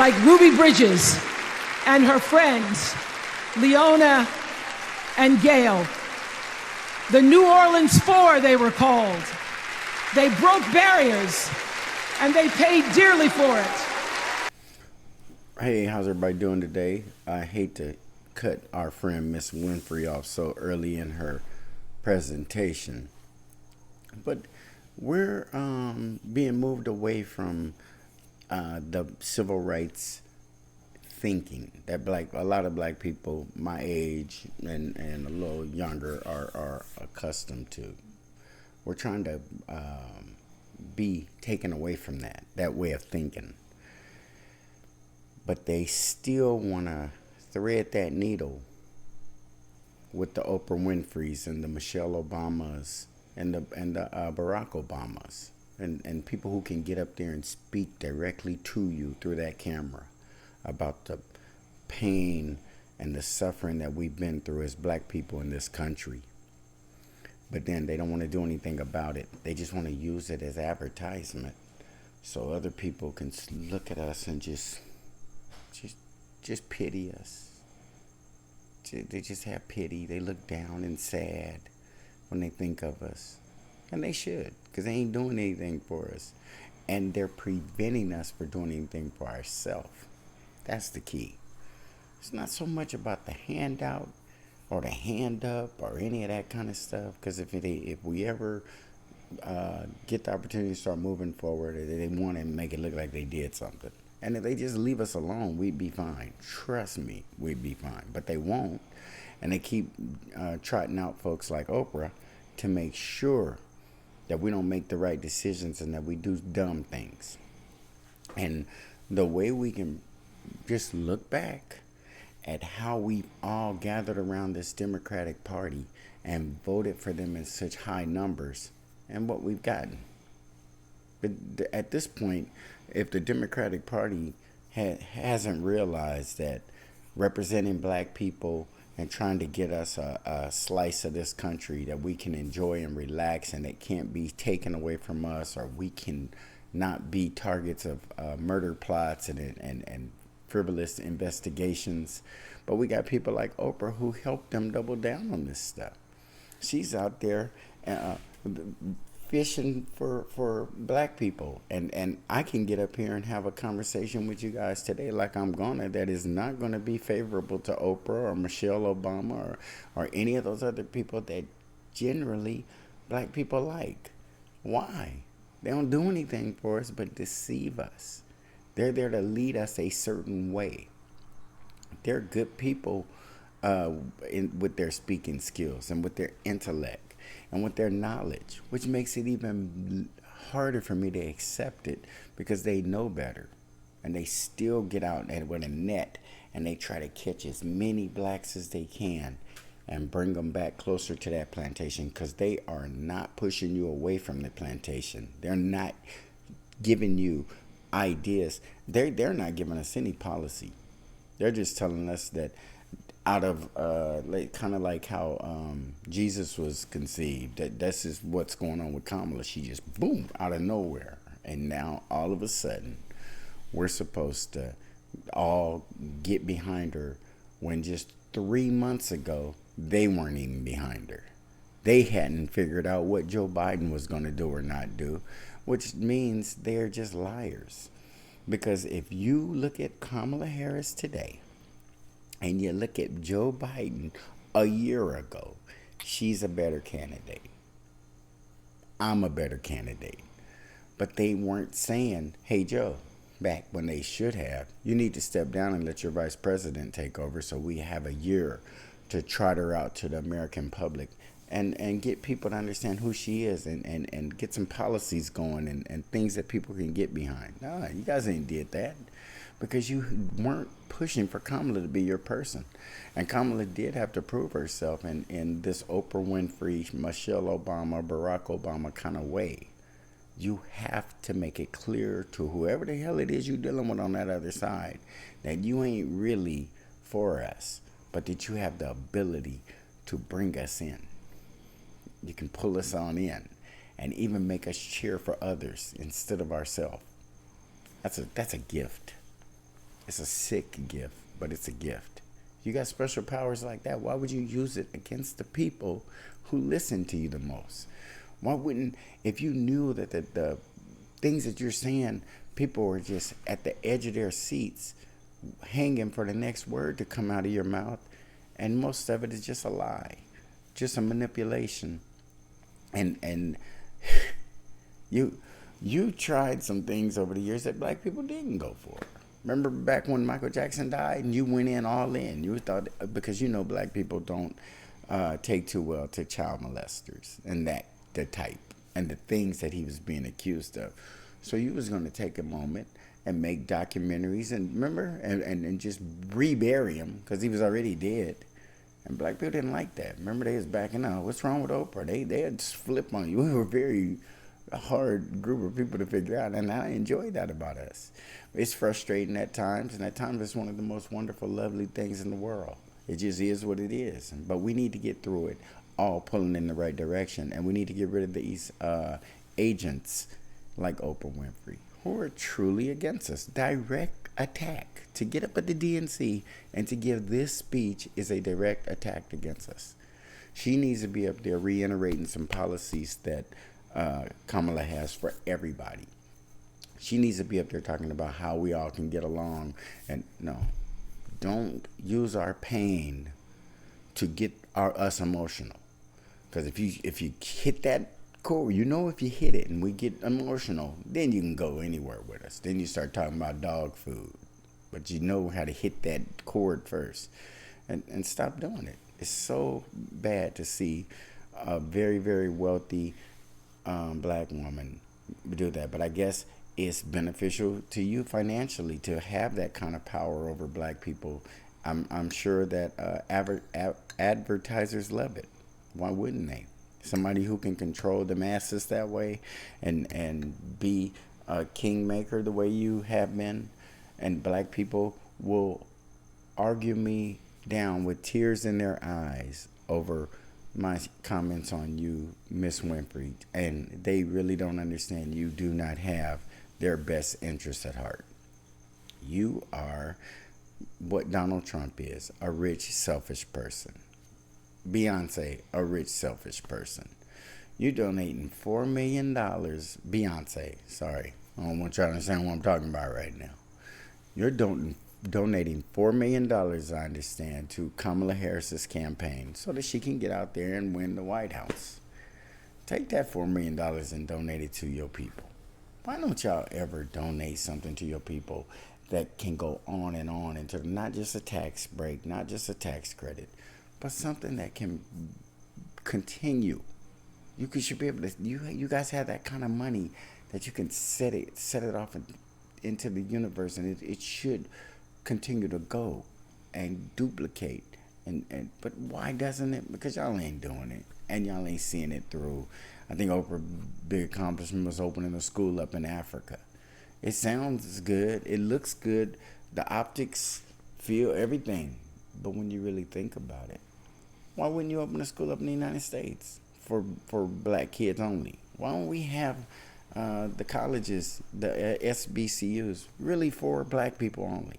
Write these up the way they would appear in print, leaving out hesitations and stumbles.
like Ruby Bridges and her friends, Leona and Gail. The New Orleans Four, they were called. They broke barriers, and they paid dearly for it. Hey, how's everybody doing today? I hate to cut our friend Miss Winfrey off so early in her presentation, but we're being moved away from the civil rights thinking that a lot of black people my age and a little younger are accustomed to. We're trying to be taken away from that way of thinking. But they still want to thread that needle with the Oprah Winfreys and the Michelle Obamas and the Barack Obamas and people who can get up there and speak directly to you through that camera about the pain and the suffering that we've been through as black people in this country. But then they don't want to do anything about it. They just want to use it as advertisement so other people can look at us and just pity us. They just have pity. They look down and sad when they think of us. And they should, because they ain't doing anything for us. And they're preventing us from doing anything for ourselves. That's the key. It's not so much about the handout or the hand up or any of that kind of stuff. Because if we ever get the opportunity to start moving forward, they want to make it look like they did something. And if they just leave us alone, we'd be fine. Trust me, we'd be fine. But they won't. And they keep trotting out folks like Oprah to make sure that we don't make the right decisions and that we do dumb things. And the way we can just look back at how we all gathered around this Democratic Party and voted for them in such high numbers and what we've gotten. But at this point, if the Democratic Party hasn't realized that representing black people and trying to get us a slice of this country that we can enjoy and relax and it can't be taken away from us, or we can not be targets of murder plots and frivolous investigations. But we got people like Oprah who helped them double down on this stuff. She's out there fishing for black people, and I can get up here and have a conversation with you guys today like I'm gonna, that is not gonna be favorable to Oprah or Michelle Obama or any of those other people that generally black people like. Why? They don't do anything for us but deceive us. They're there to lead us a certain way. They're good people with their speaking skills and with their intellect and with their knowledge, which makes it even harder for me to accept it because they know better. And they still get out and with a net and they try to catch as many blacks as they can and bring them back closer to that plantation, because they are not pushing you away from the plantation. They're not giving you ideas. They're not giving us any policy. They're just telling us that out of kind of like how Jesus was conceived, this is what's going on with Kamala. She just boom out of nowhere, and now all of a sudden we're supposed to all get behind her when just 3 months ago they weren't even behind her. They hadn't figured out what Joe Biden was going to do or not do, which means they're just liars. Because if you look at Kamala Harris today and you look at Joe Biden a year ago, she's a better candidate. I'm a better candidate. But they weren't saying, hey, Joe, back when they should have, you need to step down and let your vice president take over so we have a year to trot her out to the American public and get people to understand who she is and get some policies going and things that people can get behind. No, you guys ain't did that because you weren't pushing for Kamala to be your person. And Kamala did have to prove herself in this Oprah Winfrey, Michelle Obama, Barack Obama kind of way. You have to make it clear to whoever the hell it is you're dealing with on that other side that you ain't really for us, but that you have the ability to bring us in. You can pull us on in and even make us cheer for others instead of ourselves. That's a gift. It's a sick gift, but it's a gift. You got special powers like that. Why would you use it against the people who listen to you the most? Why wouldn't, if you knew that the things that you're saying, people were just at the edge of their seats, hanging for the next word to come out of your mouth, and most of it is just a lie, just a manipulation, and you tried some things over the years that black people didn't go for. Remember back when Michael Jackson died and you went in all in. You thought, because you know black people don't take too well to child molesters and that the type and the things that he was being accused of. So you was going to take a moment and make documentaries and remember and just rebury him because he was already dead. And black people didn't like that. Remember, they was backing out. What's wrong with Oprah? They had flip on you. We were a very hard group of people to figure out, and I enjoy that about us. It's frustrating at times, and at times it's one of the most wonderful, lovely things in the world. It just is what it is. But we need to get through it, all pulling in the right direction, and we need to get rid of these agents like Oprah Winfrey, who are truly against us. Direct attack. To get up at the DNC and to give this speech is a direct attack against us. She needs to be up there reiterating some policies that Kamala has for everybody. She needs to be up there talking about how we all can get along. And no, don't use our pain to get us emotional. Because if you hit that chord, if you hit it and we get emotional, then you can go anywhere with us. Then you start talking about dog food. But you know how to hit that chord first. And stop doing it. It's so bad to see a very, very wealthy black woman do that. But I guess it's beneficial to you financially to have that kind of power over black people. I'm sure that advertisers love it. Why wouldn't they? Somebody who can control the masses that way and be a kingmaker the way you have been. And black people will argue me down with tears in their eyes over my comments on you, Miss Winfrey. And they really don't understand you do not have their best interests at heart. You are what Donald Trump is, a rich, selfish person. Beyonce, a rich, selfish person. You donating $4 million. Beyonce, sorry. I don't want you to understand what I'm talking about right now. You're donating $4 million, I understand, to Kamala Harris's campaign so that she can get out there and win the White House. Take that $4 million and donate it to your people. Why don't y'all ever donate something to your people that can go on into not just a tax break, not just a tax credit, but something that can continue. You should be able to. You guys have that kind of money that you can set it off into the universe, and it should continue to go and duplicate. But why doesn't it? Because y'all ain't doing it, and y'all ain't seeing it through. I think Oprah's big accomplishment was opening a school up in Africa. It sounds good. It looks good. The optics feel everything. But when you really think about it, why wouldn't you open a school up in the United States for black kids only? Why don't we have the colleges, the SBCUs, really for black people only?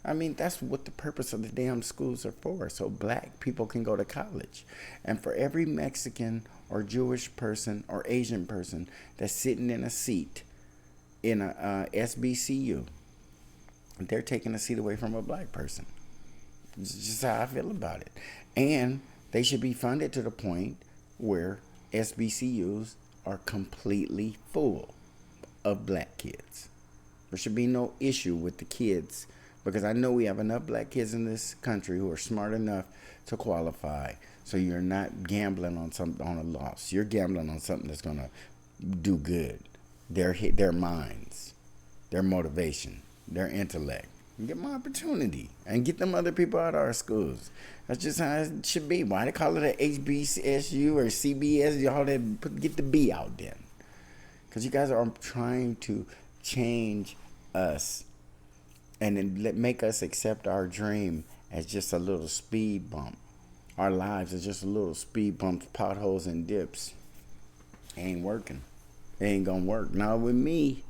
I mean, that's what the purpose of the damn schools are for, so black people can go to college. And for every Mexican or Jewish person or Asian person that's sitting in a seat in a SBCU, they're taking a seat away from a black person. It's just how I feel about it. And they should be funded to the point where SBCUs are completely full of black kids. There should be no issue with the kids, because I know we have enough black kids in this country who are smart enough to qualify. So you're not gambling on a loss. You're gambling on something that's going to do good. Their minds, their motivation, their intellect. Get my opportunity and get them other people out of our schools. That's just how it should be. Why they call it a HBCU or CBS? Y'all get the B out then. Because you guys are trying to change us and then make us accept our dream as just a little speed bump. Our lives are just a little speed bumps, potholes, and dips. It ain't working. It ain't gonna work. Not with me.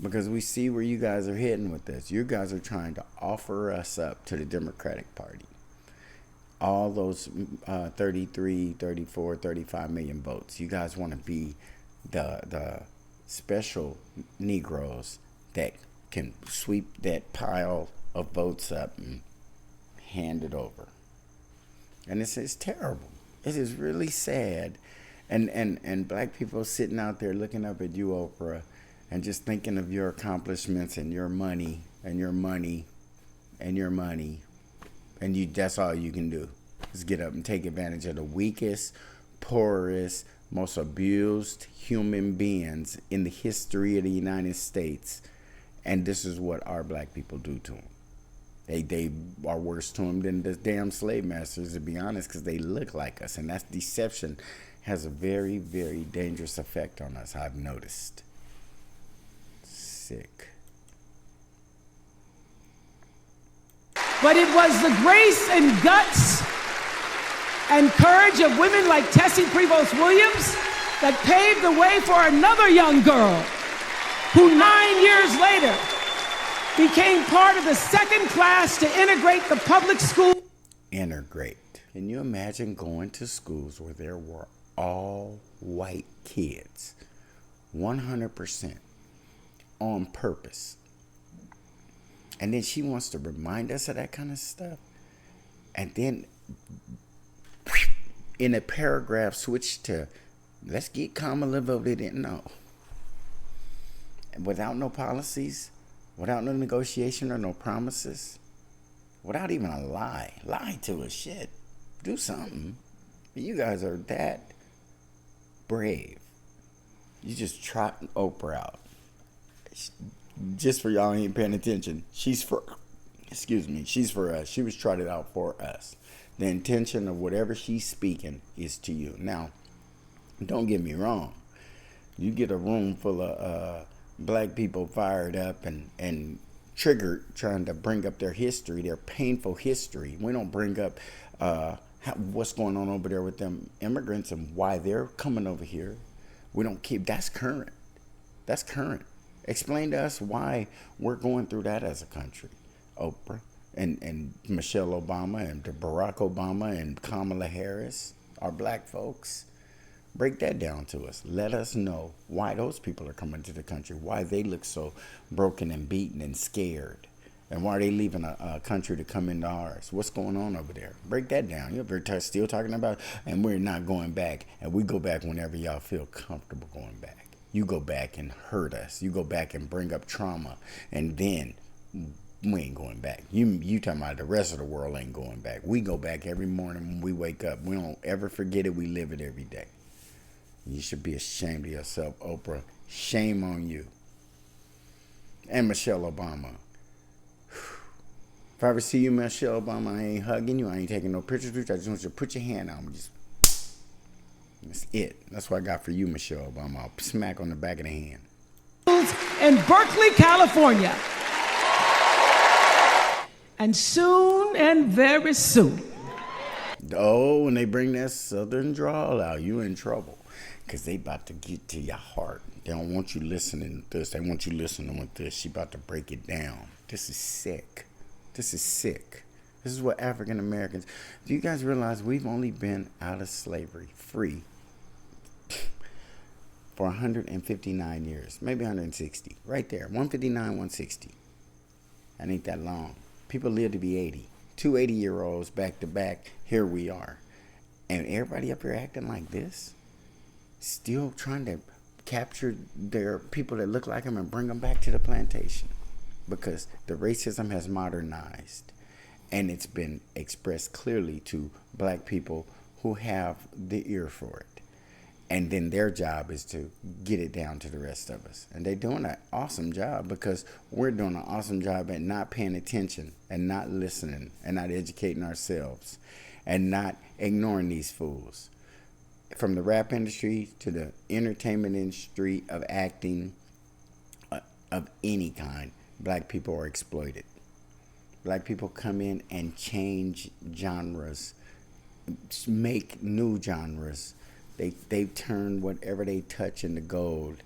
because we see where you guys are heading with this. You guys are trying to offer us up to the Democratic Party. All those 33, 34, 35 million votes. You guys want to be the special Negroes that can sweep that pile of votes up and hand it over. And it's terrible. It is really sad. And black people sitting out there looking up at you, Oprah, and just thinking of your accomplishments and your money and your money and your money. And that's all you can do is get up and take advantage of the weakest, poorest, most abused human beings in the history of the United States. And this is what our black people do to them. They are worse to them than the damn slave masters, to be honest, because they look like us. And that deception has a very, very dangerous effect on us, I've noticed. Sick. But it was the grace and guts and courage of women like Tessie Prevost Williams that paved the way for another young girl who 9 years later became part of the second class to integrate the public school. Integrate. Can you imagine going to schools where there were all white kids, 100%, on purpose? And then she wants to remind us of that kind of stuff. And then in a paragraph switch to, let's get Kamala voted in. No. Without no policies, without no negotiation or no promises, without even a lie. Lie to us, shit. Do something. You guys are that brave. You just trot Oprah out. Just for y'all ain't paying attention. She's for us. She was trotted out for us. The intention of whatever she's speaking is to you. Now, don't get me wrong. You get a room full of black people fired up and triggered, trying to bring up their history, their painful history. We don't bring up what's going on over there with them immigrants and why they're coming over here. We don't keep, that's current. That's current. Explain to us why we're going through that as a country, Oprah and Michelle Obama and Barrack Obama and Kamala Harris, our black folks. Break that down to us. Let us know why those people are coming to the country, why they look so broken and beaten and scared, and why are they leaving a country to come into ours. What's going on over there? Break that down. You're still talking about, and we're not going back, and we go back whenever y'all feel comfortable going back. You go back and hurt us. You go back and bring up trauma, and then we ain't going back. You talking about the rest of the world ain't going back. We go back every morning when we wake up. We don't ever forget it. We live it every day. You should be ashamed of yourself, Oprah. Shame on you. And Michelle Obama. If I ever see you, Michelle Obama, I ain't hugging you. I ain't taking no pictures with you. I just want you to put your hand out and just... That's it. That's what I got for you, Michelle Obama. I'll smack on the back of the hand. In Berkeley, California. And soon and very soon. Oh, when they bring that southern drawl out, you in trouble. Because they about to get to your heart. They don't want you listening to this. They want you listening with this. She about to break it down. This is sick. This is sick. This is what African Americans... Do you guys realize we've only been out of slavery, free, for 159 years, maybe 160, right there, 159, 160. That ain't that long. People live to be 80. 2 80-year-olds back to back, here we are. And everybody up here acting like this, still trying to capture their people that look like them and bring them back to the plantation. Because the racism has modernized. And it's been expressed clearly to black people who have the ear for it. And then their job is to get it down to the rest of us. And they're doing an awesome job because we're doing an awesome job at not paying attention and not listening and not educating ourselves and not ignoring these fools. From the rap industry to the entertainment industry of acting of any kind, black people are exploited. Black people come in and change genres, make new genres. They turn whatever they touch into gold,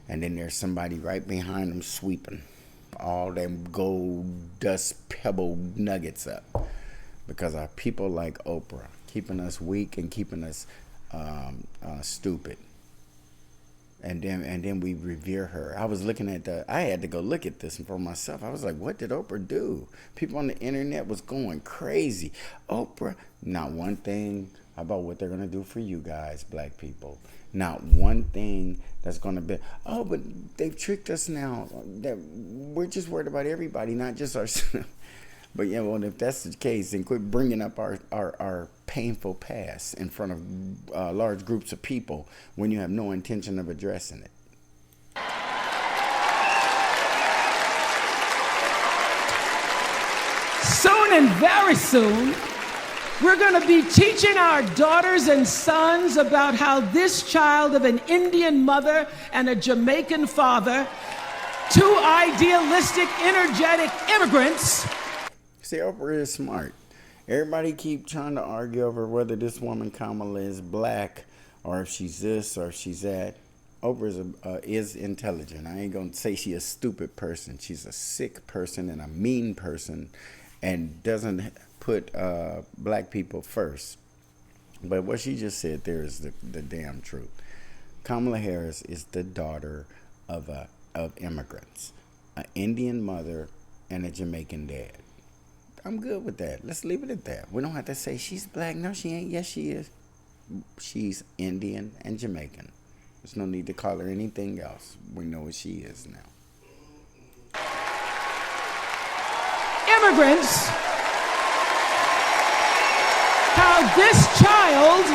And then there's somebody right behind them sweeping all them gold dust pebble nuggets up, because our people like Oprah keeping us weak and keeping us stupid. And then we revere her. I was looking at I had to go look at this for myself. I was like, what did Oprah do? People on the internet was going crazy. Oprah, not one thing about what they're going to do for you guys, black people. Not one thing that's going to be, oh, but they've tricked us now. That we're just worried about everybody, not just ourselves. But yeah, well, if that's the case, then quit bringing up our painful past in front of large groups of people when you have no intention of addressing it. Soon and very soon, we're going to be teaching our daughters and sons about how this child of an Indian mother and a Jamaican father, two idealistic, energetic immigrants. See, Oprah is smart. Everybody keep trying to argue over whether this woman Kamala is black or if she's this or if she's that. Oprah is intelligent. I ain't gonna say she's a stupid person. She's a sick person and a mean person, and doesn't put black people first. But what she just said there is the damn truth. Kamala Harris is the daughter of immigrants, an Indian mother and a Jamaican dad. I'm good with that. Let's leave it at that. We don't have to say she's black. No, she ain't. Yes, she is. She's Indian and Jamaican. There's no need to call her anything else. We know what she is now. Immigrants, how this child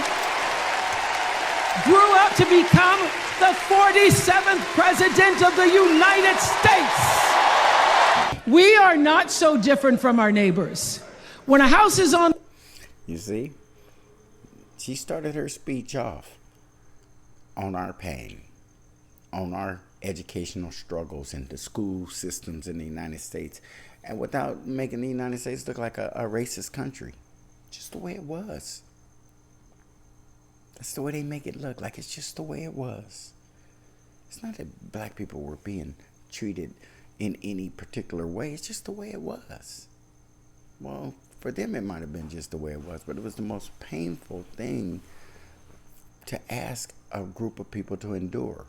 grew up to become the 47th president of the United States. We are not so different from our neighbors. When a house is on... You see, she started her speech off on our pain, on our educational struggles in the school systems in the United States, and without making the United States look like a racist country. Just the way it was. That's the way they make it look, like it's just the way it was. It's not that black people were being treated in any particular way. It's just the way it was. Well, for them it might have been just the way it was, but it was the most painful thing to ask a group of people to endure.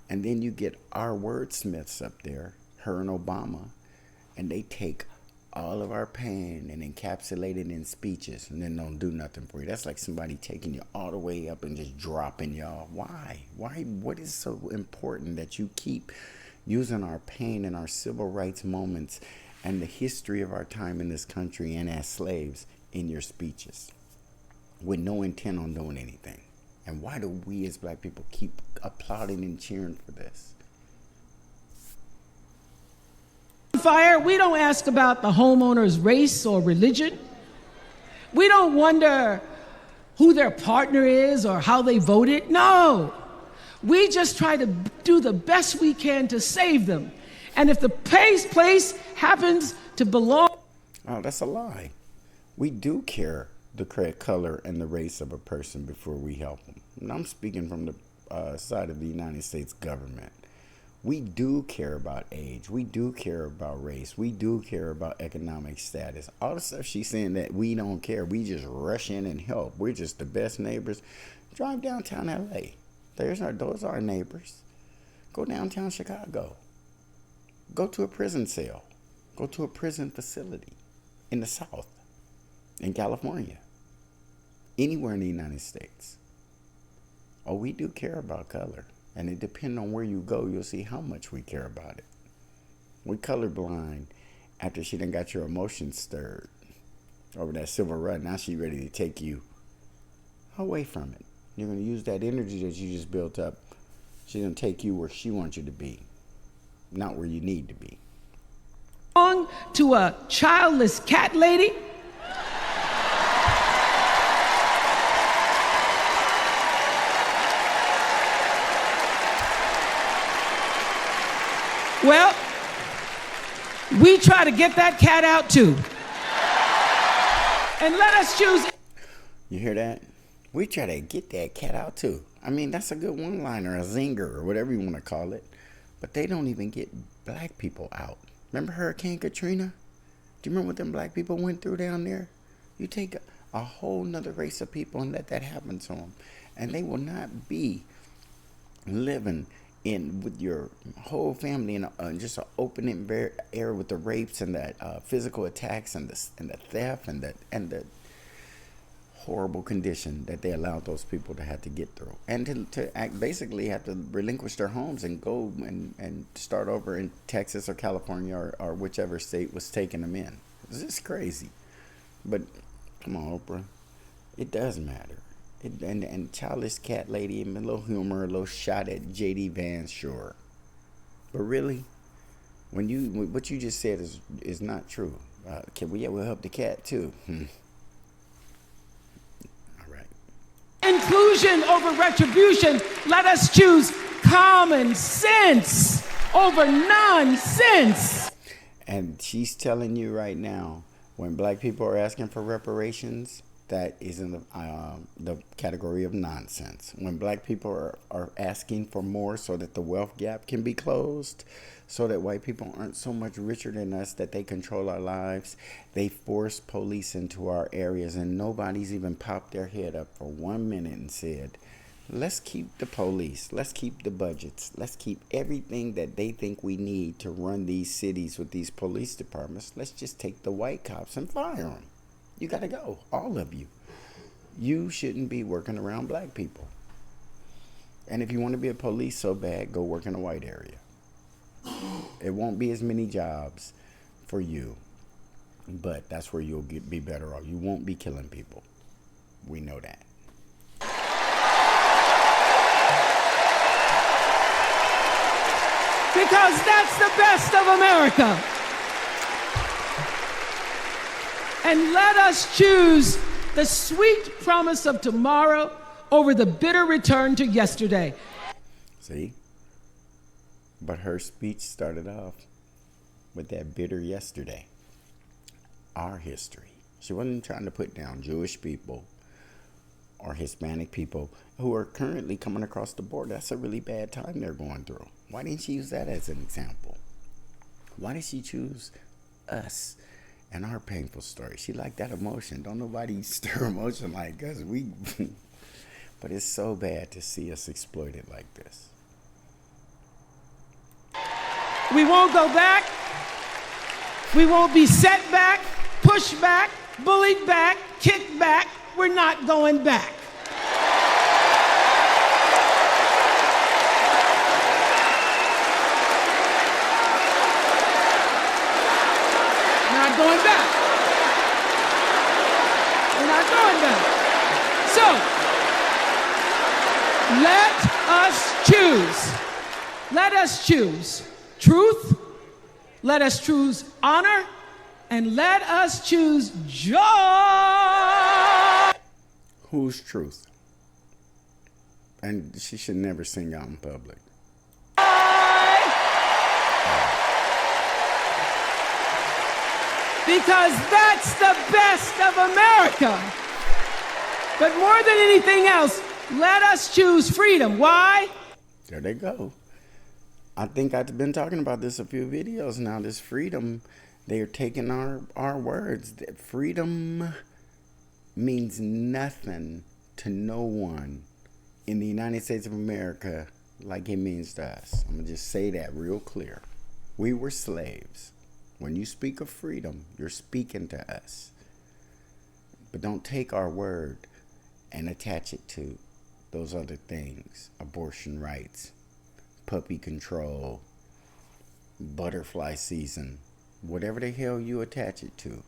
And then you get our wordsmiths up there, her and Obama, and they take all of our pain and encapsulate it in speeches and then don't do nothing for you. That's like somebody taking you all the way up and just dropping y'all. Why? What is so important that you keep using our pain and our civil rights moments and the history of our time in this country and as slaves in your speeches with no intent on doing anything? And why do we as black people keep applauding and cheering for this? Fire, we don't ask about the homeowner's race or religion. We don't wonder who their partner is or how they voted. No. We just try to do the best we can to save them. And if the place happens to belong... Oh, that's a lie. We do care the color and the race of a person before we help them. And I'm speaking from the side of the United States government. We do care about age. We do care about race. We do care about economic status. All the stuff she's saying that we don't care. We just rush in and help. We're just the best neighbors. Drive downtown LA. Those are our neighbors. Go downtown Chicago. Go to a prison cell. Go to a prison facility in the South, in California, anywhere in the United States. Oh, we do care about color. And it depends on where you go, you'll see how much we care about it. We colorblind after she done got your emotions stirred over that civil right. Now she ready to take you away from it. You're going to use that energy that you just built up. She's going to take you where she wants you to be, not where you need to be. To a childless cat lady. Well, we try to get that cat out too. And let us choose. You hear that? We try to get that cat out too. I mean, that's a good one-liner, a zinger, or whatever you want to call it. But they don't even get black people out. Remember Hurricane Katrina? Do you remember what them black people went through down there? You take a whole nother race of people and let that happen to them, and they will not be living in with your whole family in just an open air with the rapes and the physical attacks and the theft and the horrible condition that they allowed those people to have to get through, and to basically have to relinquish their homes and go and start over in Texas or California or whichever state was taking them in. It's just crazy. But come on, Oprah, it does matter. And Childish Cat Lady, and a little humor, a little shot at J.D. Vance, sure. But really, what you just said is not true. We'll help the cat too. Inclusion over retribution. Let us choose common sense over nonsense. And she's telling you right now, when black people are asking for reparations, that is in the category of nonsense. When black people are asking for more so that the wealth gap can be closed, so that white people aren't so much richer than us that they control our lives, they force police into our areas, and nobody's even popped their head up for 1 minute and said, let's keep the police, let's keep the budgets, let's keep everything that they think we need to run these cities with these police departments. Let's just take the white cops and fire them. You got to go, all of you. You shouldn't be working around black people. And if you want to be a police so bad, go work in a white area. It won't be as many jobs for you, but that's where you'll be better off. You won't be killing people. We know that. Because that's the best of America. And let us choose the sweet promise of tomorrow over the bitter return to yesterday. See? But her speech started off with that bitter yesterday. Our history. She wasn't trying to put down Jewish people or Hispanic people who are currently coming across the border. That's a really bad time they're going through. Why didn't she use that as an example? Why did she choose us and our painful story? She liked that emotion. Don't nobody stir emotion like us. But it's so bad to see us exploited like this. We won't go back. We won't be set back, pushed back, bullied back, kicked back. We're not going back. Not going back. We're not going back. So, let us choose. Let us choose truth, let us choose honor, and let us choose joy. Whose truth? And she should never sing out in public. Because that's the best of America. But more than anything else, let us choose freedom. Why? There they go. I think I've been talking about this a few videos now. This freedom, they are taking our words. That freedom means nothing to no one in the United States of America like it means to us. I'm going to just say that real clear. We were slaves. When you speak of freedom, you're speaking to us. But don't take our word and attach it to those other things. Abortion rights, puppy control, butterfly season, whatever the hell you attach it to.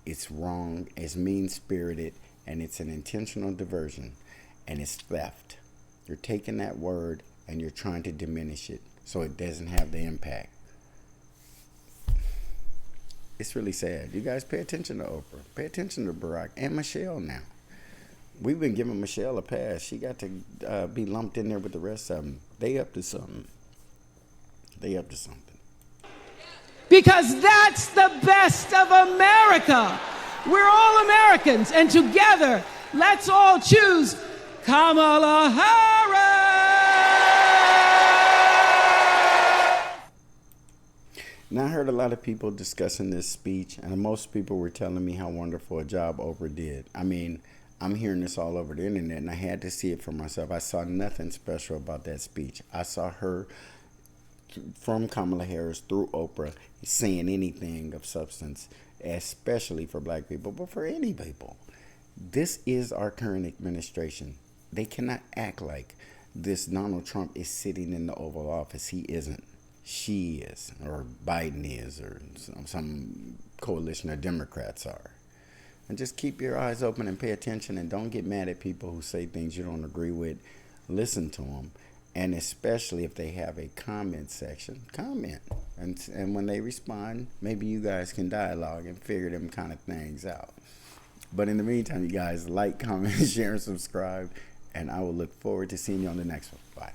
It's wrong, it's mean-spirited, and it's an intentional diversion, and it's theft. You're taking that word and you're trying to diminish it so it doesn't have the impact. It's really sad. You guys pay attention to Oprah. Pay attention to Barrack and Michelle now. We've been giving Michelle a pass. She got to be lumped in there with the rest of them. They up to something. They up to something. Because that's the best of America. We're all Americans, and together, let's all choose Kamala Harris. Now, I heard a lot of people discussing this speech, and most people were telling me how wonderful a job Oprah did. I mean, I'm hearing this all over the internet, and I had to see it for myself. I saw nothing special about that speech. I saw her from Kamala Harris through Oprah saying anything of substance, especially for black people, but for any people. This is our current administration. They cannot act like this Donald Trump is sitting in the Oval Office. He isn't. She is, or Biden is, or some coalition of Democrats are. And just keep your eyes open and pay attention, and don't get mad at people who say things you don't agree with. Listen to them. And especially if they have a comment section, comment. And when they respond, maybe you guys can dialogue and figure them kind of things out. But in the meantime, you guys like, comment, share, and subscribe. And I will look forward to seeing you on the next one. Bye.